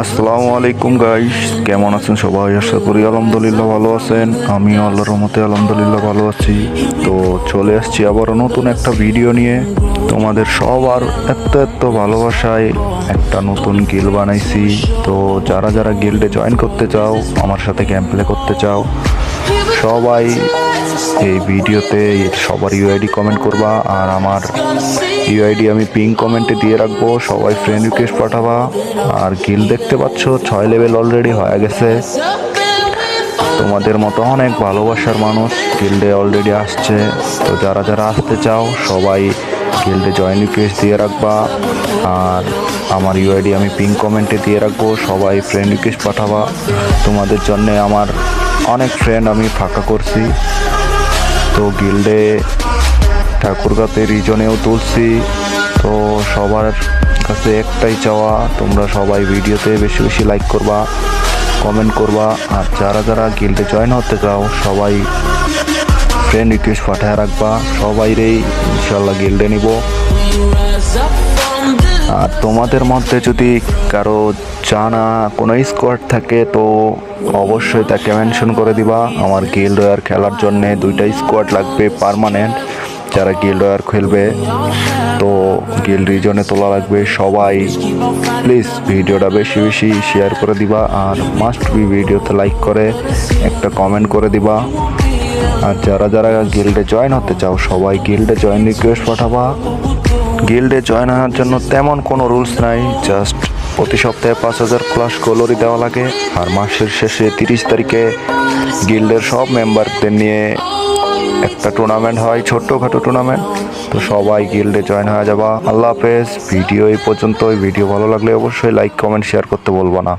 আসসালামু আলাইকুম গাইস, কেমন আছেন সবাই? আশা করি আলহামদুলিল্লাহ ভালো আছেন। আমি আল্লাহর রহমতে আলহামদুলিল্লাহ ভালো আছি। তো চলে আসছি আবার নতুন একটা ভিডিও নিয়ে। তোমাদের সবার এত ভালোবাসায় একটা নতুন গিল্ড বানাইছি। তো যারা যারা গিল্ডে জয়েন করতে চাও, আমার সাথে গেম প্লে করতে চাও, সবাই এই ভিডিওতে সবার ইউআইডি কমেন্ট করবা। আর আমার ইউআইডি আমি পিন কমেন্টে দিয়ে রাখবো। সবাই ফ্রেন্ড রিকোয়েস্ট পাঠাবা। আর গিল্ড দেখতে পাচ্ছ 6 লেভেল অলরেডি হয়ে গেছে। তোমাদের মতো অনেক ভালোবাসার মানুষ গিল্ডে অলরেডি আসছে। তো যারা যারা আসতে চাও সবাই গিল্ডে জয়েন রিকোয়েস্ট দিয়ে রাখবা। আর আমার ইউআইডি আমি পিন কমেন্টে দিয়ে রাখবো। সবাই ফ্রেন্ড রিকোয়েস্ট পাঠাবা। তোমাদের জন্য আমার অনেক ফ্রেন্ড আমি ফাঁকা করছি। তো গিল্ডে ঠাকুরগাতে রিজনেও তুলছি। তো সবার কাছে একটাই চাওয়া, তোমরা সবাই ভিডিওতে বেশি বেশি লাইক করবা, কমেন্ট করবা। আর যারা যারা গিল্ডে জয়েন হতে চাও সবাই ফ্রেন্ড রিকোয়েস্ট পাঠায় রাখবা। সবাইরেই ইনশাল্লাহ গিল্ডে নিব। আর তোমাদের মধ্যে যদি কারো জানা কোনো স্কোয়াড থাকে তো অবশ্যই তাকে মেনশন করে দিবা। আমার গিল্ড ওয়ার খেলার জন্যে 2টা স্কোয়াড লাগবে পার্মানেন্ট, যারা গিল্ড ওয়ার খেলবে। তো গিল্ড রিজনে তোলা লাগবে। সবাই প্লিজ ভিডিওটা বেশি বেশি শেয়ার করে দিবা। আর মাস্ট বি ভিডিওতে লাইক করে একটা কমেন্ট করে দিবা। আর যারা যারা গিল্ডে জয়েন হতে চাও সবাই গিল্ডে জয়েন রিকোয়েস্ট পাঠাবা। গিল্ডে জয়েন হওয়ার জন্য তেমন কোনো রুলস নাই, জাস্ট প্রতি সপ্তাহে 5000 প্লাস ক্যালোরি দেওয়া লাগে। আর মাসের শেষে 30 তারিখে গিল্ডের সব মেম্বারদের নিয়ে একটা টুর্নামেন্ট হয়, ছোট্টখাটো টুর্নামেন্ট। তো সবাই গিল্ডে জয়েন হয়ে যাবা। আল্লাহ হাফেজ। ভিডিও এই পর্যন্তই। ভিডিও ভালো লাগলে অবশ্যই লাইক কমেন্ট শেয়ার করতে বলবো না।